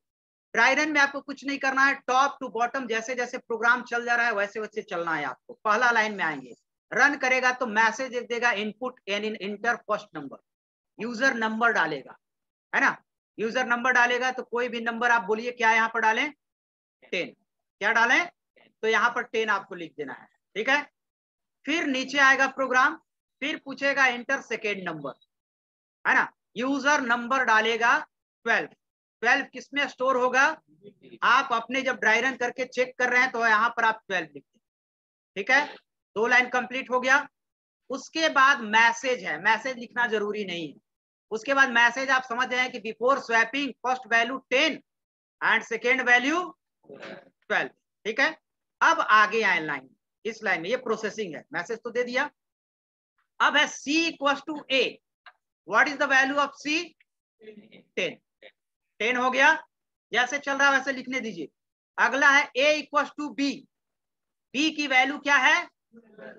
ड्राई रन में आपको कुछ नहीं करना है, टॉप टू बॉटम जैसे जैसे प्रोग्राम चल जा रहा है वैसे वैसे चलना है आपको। पहला लाइन में आएंगे, रन करेगा तो मैसेज देगा इनपुट एन इन enter first number, user number डालेगा, है ना। यूजर नंबर डालेगा तो कोई भी नंबर आप बोलिए, क्या यहाँ पर डालें 10, क्या डालें, तो यहाँ पर 10 आपको लिख देना है। ठीक है, फिर नीचे आएगा प्रोग्राम, फिर पूछेगा इंटर सेकेंड नंबर, है ना। यूजर नंबर डालेगा 12 किसमें स्टोर होगा, आप अपने जब ड्राई रन करके चेक कर रहे हैं तो यहाँ पर आप 12 लिखते हैं। ठीक है, 2 लाइन कंप्लीट हो गया। उसके बाद मैसेज है, मैसेज लिखना जरूरी नहीं है। उसके बाद मैसेज आप समझ रहे हैं कि before swapping first value 10 and second value 12। ठीक है, अब आगे आए लाइन, इस लाइन में ये प्रोसेसिंग है, मैसेज तो दे दिया। अब है C equal to A, what is the value of C, 10 हो गया। जैसे चल रहा है वैसे लिखने दीजिए। अगला है A equal to B, B की वैल्यू क्या है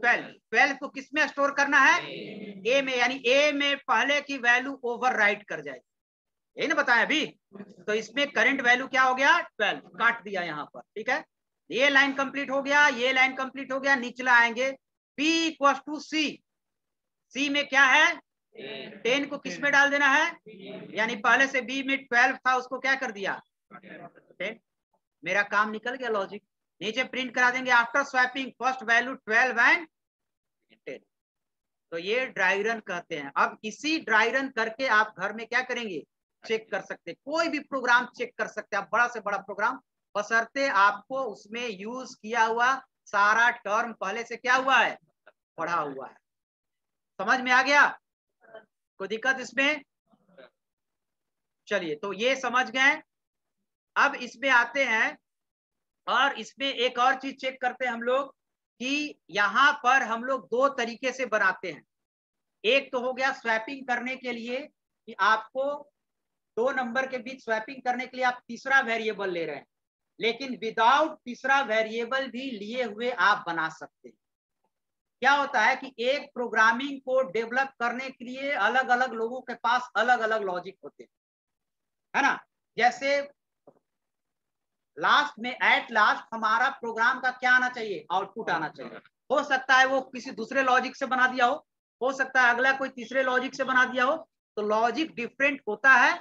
12 को किस में स्टोर करना है, A में, यानी A में पहले की वैल्यू ओवरराइट कर जाएगी, यही ना बताया अभी। तो इसमें करंट वैल्यू क्या हो गया 12, काट दिया यहाँ पर। ठीक है, ये लाइन कंप्लीट हो गया, ये लाइन कंप्लीट हो गया। निचला आएंगे B equal to C, C में क्या है 10 को किस में डाल देना है, यानी पहले से B में 12 था उसको क्या कर दिया 10। मेरा काम निकल गया लॉजिक। नीचे प्रिंट करा देंगे after swapping first value 12 and 10। तो ये ड्राई रन कहते हैं। अब इसी ड्राई रन करके आप घर में क्या करेंगे, चेक कर सकते हैं, कोई भी प्रोग्राम चेक कर सकते हैं आप, बड़ा से बड़ा प्रोग्राम, बशर्ते आपको उसमें यूज किया हुआ सारा टर्म पहले से क्या हुआ है, पढ़ा हुआ है। समझ में आ गया, कोई दिक्कत इसमें। चलिए, तो ये समझ गए। अब इसमें आते हैं और इसमें एक और चीज चेक करते हैं हम लोग कि यहाँ पर हम लोग 2 तरीके से बनाते हैं। एक तो हो गया स्वैपिंग करने के लिए कि आपको 2 नंबर के बीच स्वैपिंग करने के लिए आप तीसरा वेरिएबल ले रहे हैं, लेकिन विदाउट तीसरा वेरिएबल भी लिए हुए आप बना सकते हैं। क्या होता है कि एक प्रोग्रामिंग को डेवलप करने के लिए अलग अलग लोगों के पास अलग अलग लॉजिक होते हैं, है ना। जैसे लास्ट में एट लास्ट हमारा प्रोग्राम का क्या आना चाहिए, आउटपुट आना चाहिए। हो सकता है वो किसी दूसरे लॉजिक से बना दिया हो सकता है अगला कोई तीसरे लॉजिक से बना दिया हो, तो लॉजिक डिफरेंट होता है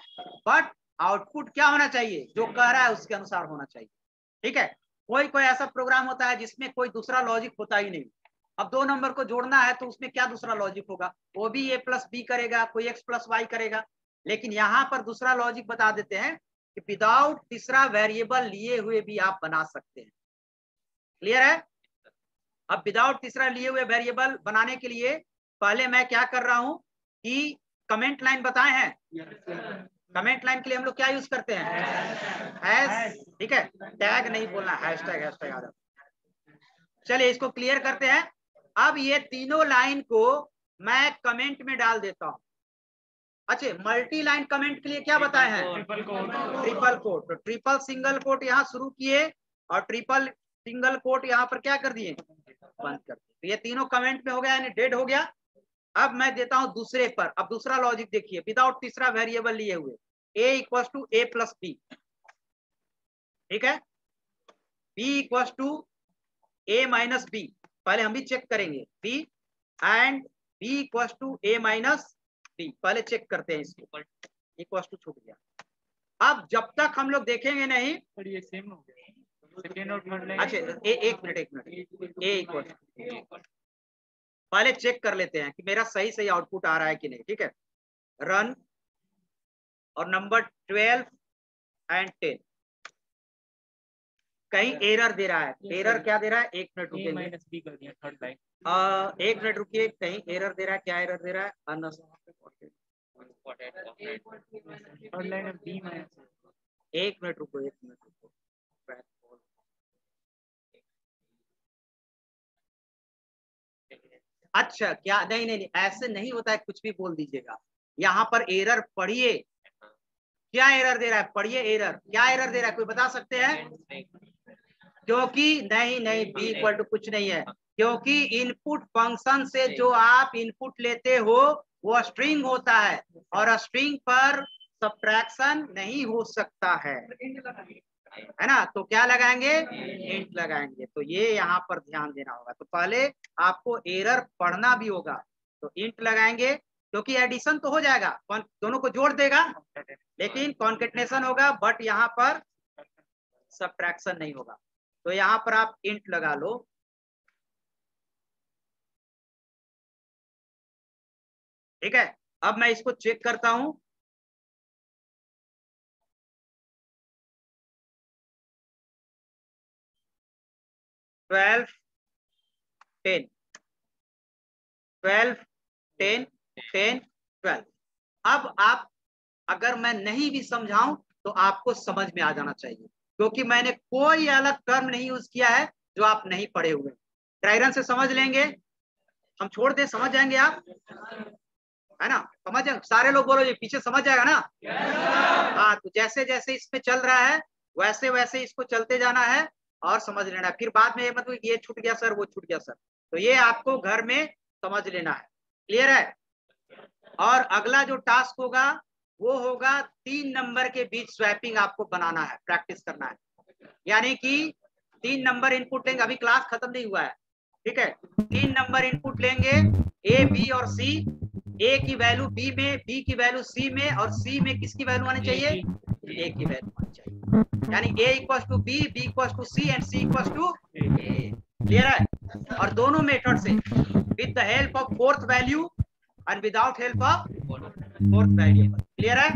बट आउटपुट क्या होना चाहिए, जो कह रहा है उसके अनुसार होना चाहिए। ठीक है, कोई कोई ऐसा प्रोग्राम होता है जिसमें कोई दूसरा लॉजिक होता ही नहीं, अब 2 नंबर को जोड़ना है तो उसमें क्या दूसरा लॉजिक होगा, वो भी a प्लस बी करेगा, कोई x प्लस वाई करेगा। लेकिन यहाँ पर दूसरा लॉजिक बता देते हैं कि विदाउट तीसरा वेरिएबल लिए हुए भी आप बना सकते हैं। क्लियर है? अब विदाउट तीसरा लिए हुए वेरिएबल बनाने के लिए पहले मैं क्या कर रहा हूं कि कमेंट लाइन बताए हैं। कमेंट लाइन के लिए हम लोग क्या यूज करते हैं, हैश। ठीक है, टैग नहीं बोलना, हैशटैग। हैशटैग आ जाता। चलिए इसको क्लियर करते हैं। अब ये तीनों लाइन को मैं कमेंट में डाल देता हूं। अच्छा, मल्टी लाइन कमेंट के लिए क्या बताए हैं, ट्रिपल कोट। तो ट्रिपल सिंगल कोट यहाँ शुरू किए और ट्रिपल सिंगल कोट यहाँ पर क्या कर दिए, बंद कर दिए। तो ये तीनों कमेंट में हो गया, यानी डेड हो गया। अब मैं देता हूं दूसरे पर। अब दूसरा लॉजिक देखिए, विदाउट तीसरा वेरिएबल लिए हुए, a equal to a plus b. ठीक है, b equal to a minus b. पहले हम भी चेक करेंगे, b and b equal to a minus b. पहले चेक करते हैं इसको, इक्वल टू छूट गया। अब जब तक हम लोग देखेंगे नहीं, ये सेम हो गया सेकंड और थर्ड लाइन। अच्छा एक मिनट, a इक्वल, पहले चेक कर लेते हैं कि मेरा सही सही आउटपुट आ रहा है कि नहीं। ठीक है, रन और नंबर 12 एंड 10 कहीं एरर दे रहा है। एरर क्या दे रहा है, एक मिनट रुकिए, माइनस बी कर दिया थर्ड लाइन। एक मिनट रुकिए, कहीं एरर दे रहा है। क्या एरर दे रहा है, थर्ड लाइन में बी माइनस। एक मिनट रुको, एक मिनट रुको। अच्छा, क्या, नहीं नहीं नहीं, ऐसे नहीं होता है, कुछ भी बोल दीजिएगा। यहाँ पर एरर पढ़िए, क्या एरर दे रहा है, पढ़िए एरर, क्या एरर दे रहा है, कोई बता सकते हैं? क्योंकि नहीं बी इक्वल टू कुछ नहीं है, क्योंकि इनपुट फंक्शन से जो आप इनपुट लेते हो वो स्ट्रिंग होता है और स्ट्रिंग पर सब्ट्रैक्शन नहीं हो सकता है ना। तो क्या लगाएंगे, इंट लगाएंगे। तो ये यहाँ पर ध्यान देना होगा। तो पहले आपको एरर पढ़ना भी होगा, तो इंट लगाएंगे, क्योंकि एडिशन तो हो जाएगा, दोनों को जोड़ देगा, लेकिन कॉन्केटनेशन होगा, बट यहाँ पर सब्ट्रैक्शन नहीं होगा। तो यहाँ पर आप इंट लगा लो। ठीक है, अब मैं इसको चेक करता हूं। ट्वेल्व 10 12। अब आप, अगर मैं नहीं भी समझाऊं तो आपको समझ में आ जाना चाहिए, क्योंकि मैंने कोई अलग टर्म नहीं यूज किया है जो आप नहीं पढ़े हुए। ड्राई रन से समझ लेंगे, हम छोड़ दे, समझ जाएंगे आप, है ना। समझ जाए सारे लोग, बोलो ये पीछे समझ जाएगा ना। हाँ, तो जैसे जैसे इसमें चल रहा है वैसे वैसे इसको चलते जाना है और समझ लेना है। फिर बाद में मतलब ये छूट गया सर, वो छूट गया सर, तो ये आपको घर में समझ लेना है। क्लियर है? और अगला जो टास्क होगा वो होगा 3 नंबर के बीच स्वैपिंग आपको बनाना है, प्रैक्टिस करना है। यानी कि 3 नंबर इनपुट लेंगे, अभी क्लास खत्म नहीं हुआ है। ठीक है, 3 नंबर इनपुट लेंगे, ए बी और सी। ए की वैल्यू बी में, बी की वैल्यू सी में, और सी में किसकी वैल्यू आनी चाहिए, ए की वैल्यू आनी चाहिए। यानी A equal to B, B equal to C and C equal to A. Clear है? और दोनों मेथड से, with the help of fourth value and without help of fourth variable. Clear है?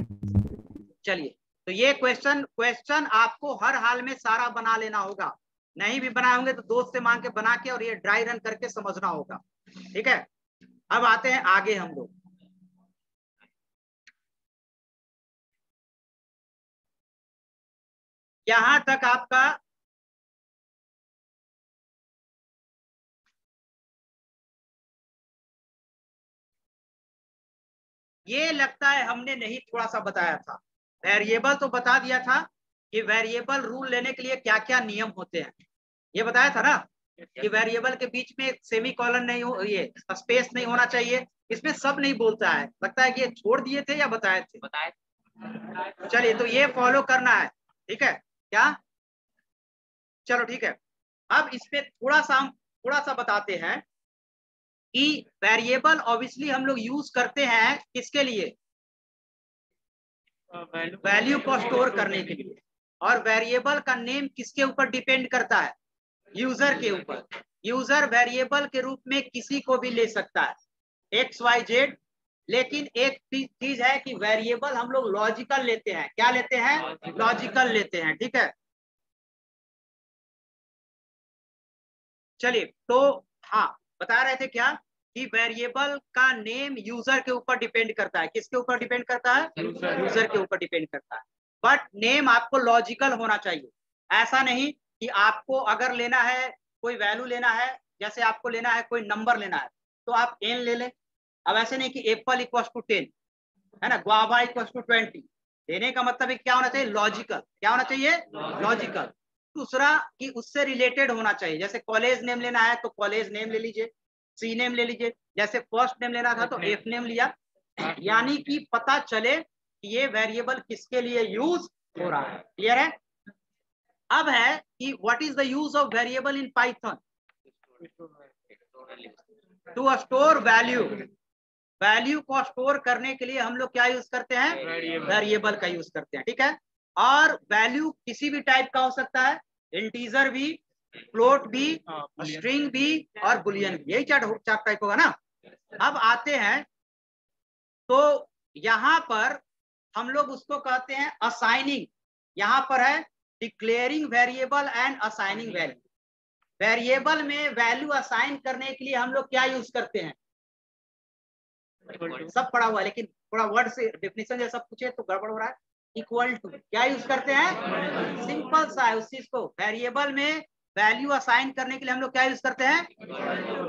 चलिए, तो ये क्वेश्चन आपको हर हाल में सारा बना लेना होगा। नहीं भी बनाए होंगे तो दोस्त से मांग के बना के और ये ड्राई रन करके समझना होगा। ठीक है, अब आते हैं आगे हम लोग। यहां तक आपका ये लगता है हमने नहीं थोड़ा सा बताया था। वेरिएबल तो बता दिया था कि वेरिएबल रूल लेने के लिए क्या क्या नियम होते हैं, ये बताया था ना, कि वेरिएबल के बीच में सेमी कॉलन नहीं हो, ये स्पेस नहीं होना चाहिए। इसमें सब नहीं बोलता है, लगता है कि ये छोड़ दिए थे या बताए थे, बताए। चलिए, तो ये फॉलो करना है। ठीक है क्या? चलो ठीक है। अब इसमें थोड़ा सा बताते हैं कि वेरिएबल ऑब्वियसली हम लोग यूज करते हैं किसके लिए, वैल्यू को स्टोर करने के लिए। और वेरिएबल का नेम किसके ऊपर डिपेंड करता है, यूजर के ऊपर। यूजर वेरिएबल के रूप में किसी को भी ले सकता है, XYZ। लेकिन एक चीज है कि वेरिएबल हम लोग लॉजिकल लेते हैं। क्या लेते हैं? लॉजिकल लेते हैं। ठीक है, चलिए तो हाँ, बता रहे थे क्या कि वेरिएबल का नेम यूजर के ऊपर डिपेंड करता है। किसके ऊपर डिपेंड करता है? यूजर के ऊपर डिपेंड करता है। बट नेम आपको लॉजिकल होना चाहिए। ऐसा नहीं कि आपको अगर लेना है, कोई वैल्यू लेना है, जैसे आपको लेना है कोई नंबर लेना है तो आप n ले लें। अब ऐसे नहीं कि एप्पल इक्वल टू 10 है ना, गुआवा इक्वल टू 20। देने का मतलब क्या होना चाहिए? लॉजिकल। क्या होना चाहिए? लॉजिकल। दूसरा कि उससे रिलेटेड होना चाहिए। जैसे कॉलेज नेम लेना है तो कॉलेज नेम ले लीजिए, सी नेम ले लीजिए। जैसे फर्स्ट नेम लेना था तो एफ नेम लिया, यानी कि पता चले कि ये वेरिएबल किसके लिए यूज हो रहा है। क्लियर है? अब है कि what is the use of variable in Python? To store value. Value को स्टोर करने के लिए हम लोग क्या यूज करते हैं? वेरिएबल का यूज करते हैं। ठीक है, और वैल्यू किसी भी टाइप का हो सकता है, इंटीजर भी, फ्लोट भी, स्ट्रिंग भी और बुलियन भी। यही चार टाइप होगा ना। अब आते हैं तो यहां पर हम लोग उसको कहते हैं असाइनिंग। यहां पर है declaring variable and assigning value. Variable में वैल्यू असाइन करने के लिए हम लोग क्या यूज करते हैं? सब पढ़ा हुआ है लेकिन थोड़ा वर्ड से डेफिनेशन जैसा पूछे तो गड़बड़ हो रहा है। इक्वल टू क्या यूज करते हैं? सिंपल सा है उस चीज को। वेरिएबल में वैल्यू असाइन करने के लिए हम लोग क्या यूज करते हैं?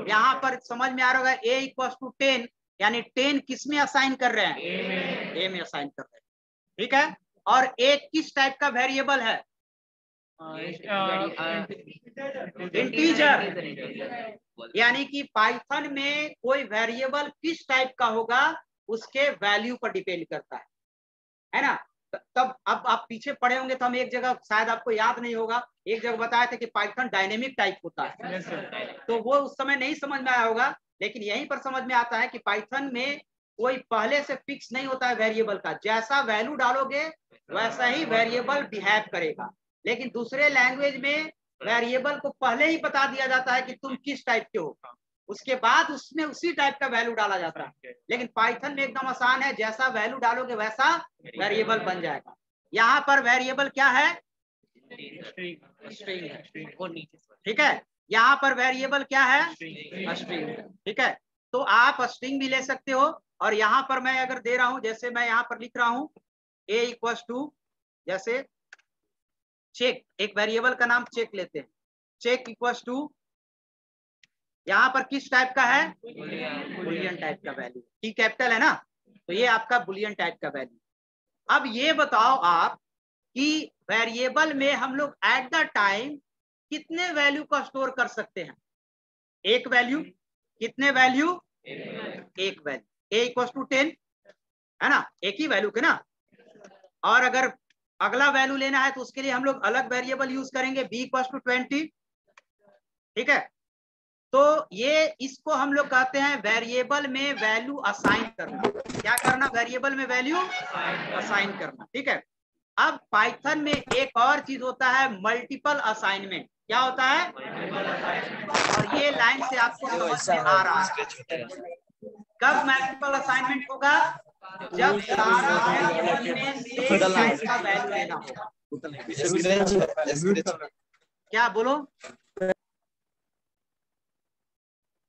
यहाँ पर समझ में आ रहा होगा a इक्वल टू 10, यानी 10 किस में असाइन कर रहे हैं? a में असाइन कर रहे हैं। ठीक है, और a किस टाइप का वेरिएबल है? इंटीजर। यानी कि पाइथन में कोई वेरिएबल किस टाइप का होगा उसके वैल्यू पर डिपेंड करता है ना। तब अब आप पीछे पढ़े होंगे तो हम एक जगह, शायद आपको याद नहीं होगा, एक जगह बताया था कि पाइथन डायनेमिक टाइप होता है। तो वो उस समय नहीं समझ में आया होगा, लेकिन यहीं पर समझ में आता है कि पाइथन में कोई पहले से फिक्स नहीं होता है वेरिएबल का। जैसा वैल्यू डालोगे वैसा ही वेरिएबल बिहेव करेगा। लेकिन दूसरे लैंग्वेज में वेरिएबल को पहले ही बता दिया जाता है कि तुम किस टाइप के हो, उसके बाद उसमें उसी टाइप का वैल्यू डाला जाता है। लेकिन पाइथन में एकदम आसान है, जैसा वैल्यू डालोगे वैसा वेरिएबल बन जाएगा। यहाँ पर वेरिएबल क्या है? स्ट्रिंग है। ठीक है, यहाँ पर वेरिएबल क्या है? स्ट्रिंग है। ठीक है, तो आप स्ट्रिंग भी ले सकते हो। और यहाँ पर मैं अगर दे रहा हूं, जैसे मैं यहाँ पर लिख रहा हूं a इक्वल टू, जैसे चेक, एक वेरिएबल का नाम चेक लेते हैं, चेक इक्वल टू, यहाँ पर किस टाइप का है? बुलियन टाइप का वैल्यू। टी कैपिटल है ना, तो ये आपका बुलियन टाइप का वैल्यू। अब ये बताओ आप कि वेरिएबल में हम लोग एट द टाइम कितने वैल्यू का स्टोर कर सकते हैं? एक वैल्यू। कितने वैल्यू? एक वैल्यू। a इक्वल टू 10 है ना, एक ही वैल्यू के ना। और अगर अगला वैल्यू लेना है तो उसके लिए हम लोग अलग वेरिएबल यूज करेंगे, b इक्वल टू 20। ठीक है, तो ये इसको हम लोग कहते हैं वेरिएबल में वैल्यू असाइन करना। क्या करना? वेरिएबल में वैल्यू असाइन करना। ठीक है, अब पाइथन में एक और चीज होता है मल्टीपल असाइनमेंट। क्या होता है? और ये लाइन से आपको समझ में आ रहा है। कब मल्टीपल असाइनमेंट होगा? जब सारा वेरिएबल में सेम टाइप का वैल्यू लेना होगा। क्या बोलो?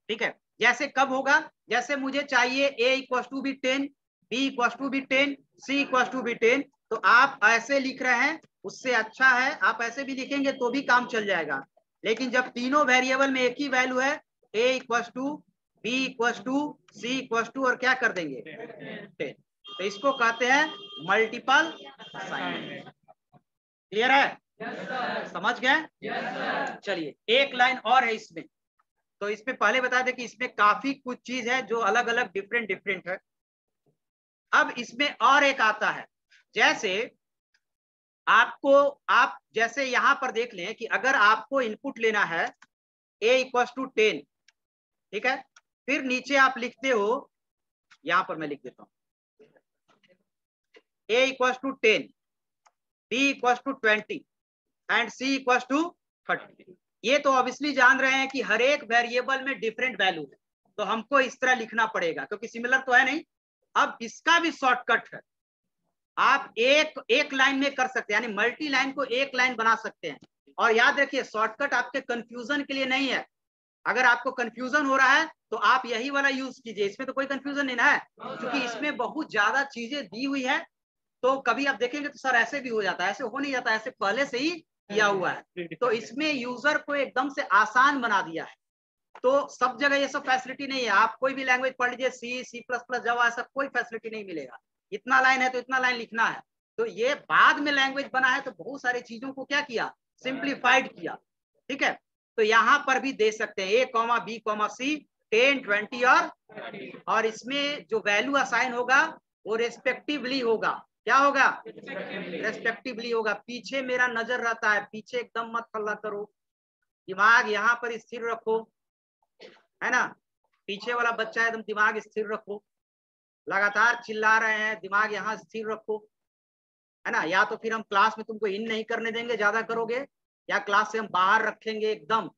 ठीक है, जैसे कब होगा? जैसे मुझे चाहिए a इक्वल टू भी 10, b इक्वल टू भी 10, c इक्वल टू भी 10, तो आप ऐसे लिख रहे हैं, उससे अच्छा है आप ऐसे भी लिखेंगे तो भी काम चल जाएगा। लेकिन जब तीनों वेरिएबल में एक ही वैल्यू है, a equal to, b equal to, c equal to, और क्या कर देंगे? 10, तो इसको कहते हैं मल्टीपल असाइनमेंट। क्लियर है? समझ गए? चलिए एक लाइन और है इसमें, तो इसमें पहले बता दें कि इसमें काफी कुछ चीज है जो अलग अलग डिफरेंट है। अब इसमें और एक आता है, जैसे आप जैसे यहां पर देख लें कि अगर आपको इनपुट लेना है a इक्वल टू 10, ठीक है, फिर नीचे आप लिखते हो, यहां पर मैं लिख देता हूं a equal to 10, b equal to 20 and c equal to 30। ये तो ऑब्वियसली जान रहे हैं कि हर एक वेरिएबल में डिफरेंट वैल्यू है, तो हमको इस तरह लिखना पड़ेगा क्योंकि सिमिलर तो है नहीं। अब इसका भी शॉर्टकट है, आप एक लाइन में कर सकते हैं, यानी मल्टी लाइन को एक लाइन बना सकते हैं। और याद रखिए शॉर्टकट आपके कंफ्यूजन के लिए नहीं है, अगर आपको कंफ्यूजन हो रहा है तो आप यही वाला यूज कीजिए, इसमें तो कोई कंफ्यूजन नहीं ना है, क्योंकि इसमें बहुत ज्यादा चीजें दी हुई है। तो कभी आप देखेंगे तो सर ऐसे भी हो जाता है, ऐसे हो नहीं जाता, ऐसे पहले से ही किया हुआ है, तो इसमें यूजर को एकदम से आसान बना दिया है। तो सब जगह ये सब फैसिलिटी नहीं है, आप कोई भी लैंग्वेज पढ़ लीजिए, C++, जावा, ऐसा कोई फैसिलिटी नहीं मिलेगा, इतना लाइन है तो इतना लाइन लिखना है। तो ये बाद में लैंग्वेज बना है, तो बहुत सारी चीजों को क्या किया, सिंप्लीफाइड किया। ठीक है, तो यहाँ पर भी दे सकते हैं A, B, C 10, 20 और इसमें जो वैल्यू असाइन होगा वो रेस्पेक्टिवली होगा। क्या होगा, रेस्पेक्टिवली होगा। पीछे मेरा नजर रहता है, पीछे एकदम मत हल्ला करो, दिमाग यहाँ पर स्थिर रखो, है ना। पीछे वाला बच्चा एकदम दिमाग स्थिर रखो, लगातार चिल्ला रहे हैं, दिमाग यहाँ स्थिर रखो, है ना। या तो फिर हम क्लास में तुमको इन नहीं करने देंगे, ज्यादा करोगे, या क्लास से हम बाहर रखेंगे एकदम।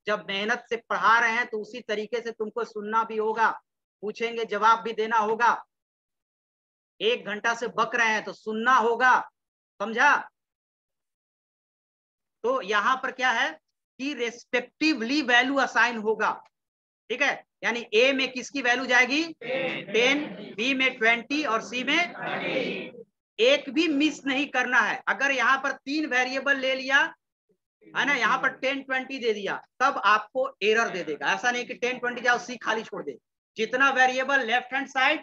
जब मेहनत से पढ़ा रहे हैं तो उसी तरीके से तुमको सुनना भी होगा, पूछेंगे जवाब भी देना होगा। 1 घंटा से बक रहे हैं तो सुनना होगा, समझा। तो यहाँ पर क्या है कि रेस्पेक्टिवली वैल्यू असाइन होगा। ठीक है, यानी A में किसकी वैल्यू जाएगी 10, B में 20 और C में एक भी मिस नहीं करना है। अगर यहाँ पर 3 वेरिएबल ले लिया है ना, यहाँ पर 10, 20 दे दिया, तब आपको एरर दे देगा। ऐसा नहीं कि 10, 20 जाओ C खाली छोड़ दे। जितना वेरिएबल लेफ्ट हैंड साइड,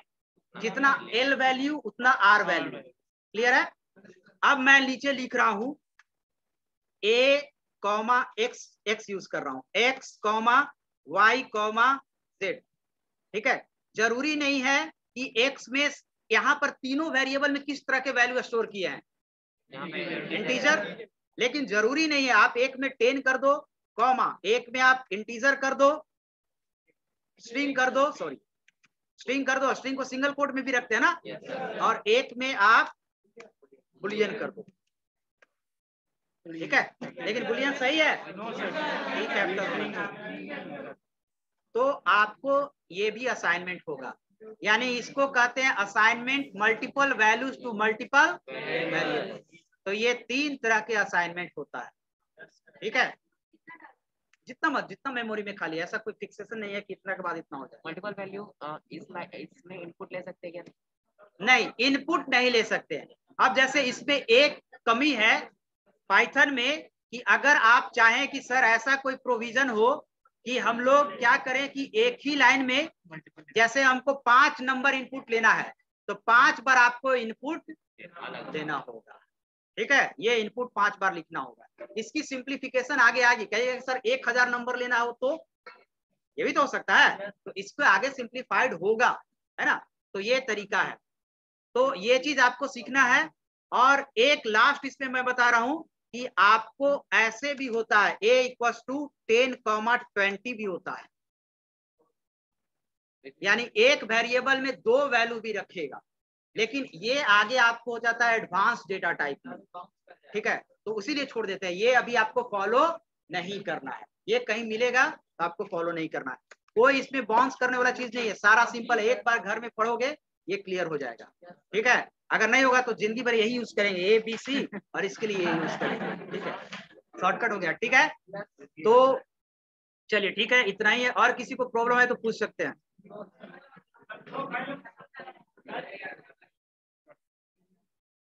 जितना L वैल्यू उतना R वैल्यू। क्लियर है। अब मैं नीचे लिख रहा हूं A, X यूज कर रहा हूं, X, Y, Z। ठीक है, जरूरी नहीं है कि X में यहाँ पर तीनों वेरिएबल में किस तरह के वैल्यू स्टोर किए हैं, इंटीजर। लेकिन जरूरी नहीं है, आप एक में 10 कर दो, एक में आप इंटीजर कर दो, स्ट्रिंग कर दो, स्ट्रिंग को सिंगल कोट में भी रखते हैं ना, और एक में आप बुलियन कर दो। ठीक है, लेकिन बुलियन सही है, ठीक है। तो आपको ये भी असाइनमेंट होगा, यानी इसको कहते हैं assignment multiple values to multiple variable. तो ये 3 तरह के असाइनमेंट होता है। ठीक है, जितना मेमोरी में खाली, ऐसा कोई फिक्सेशन नहीं है कि इतना के बाद इतना हो जाए। मल्टीपल वैल्यू इसमें इनपुट ले सकते हैं क्या? नहीं, इनपुट नहीं ले सकते हैं। अब जैसे इसमें एक कमी है पाइथन में कि अगर आप चाहें कि सर ऐसा कोई प्रोविजन हो कि हम लोग क्या करें कि एक ही लाइन में, जैसे हमको 5 नंबर इनपुट लेना है तो 5 बार आपको इनपुट देना होगा। ठीक है, ये इनपुट 5 बार लिखना होगा। इसकी सिंप्लीफिकेशन आगे कहिएगा सर 1000 नंबर लेना हो तो ये भी तो हो सकता है, तो इसको आगे सिंप्लीफाइड होगा, है ना। तो ये तरीका है, तो ये चीज आपको सीखना है। और एक लास्ट इसमें मैं बता रहा हूं कि आपको ऐसे भी होता है A = 10, 20 भी होता है, यानी एक वेरिएबल में 2 वैल्यू भी रखेगा, लेकिन ये आगे आपको हो जाता है एडवांस डेटा टाइप में। ठीक है, तो इसीलिए छोड़ देते हैं, ये अभी आपको फॉलो नहीं करना है, ये कहीं मिलेगा तो आपको फॉलो नहीं करना है। कोई इसमें बाउंस करने वाला चीज नहीं है, सारा सिंपल है, एक बार घर में पढ़ोगे ये क्लियर हो जाएगा। ठीक है, अगर नहीं होगा तो जिंदगी भर यही यूज करेंगे ABC, और इसके लिए यही यूज करेंगे। ठीक है, शॉर्टकट हो गया। ठीक है, तो चलिए ठीक है, इतना ही है। और किसी को प्रॉब्लम है तो पूछ सकते हैं।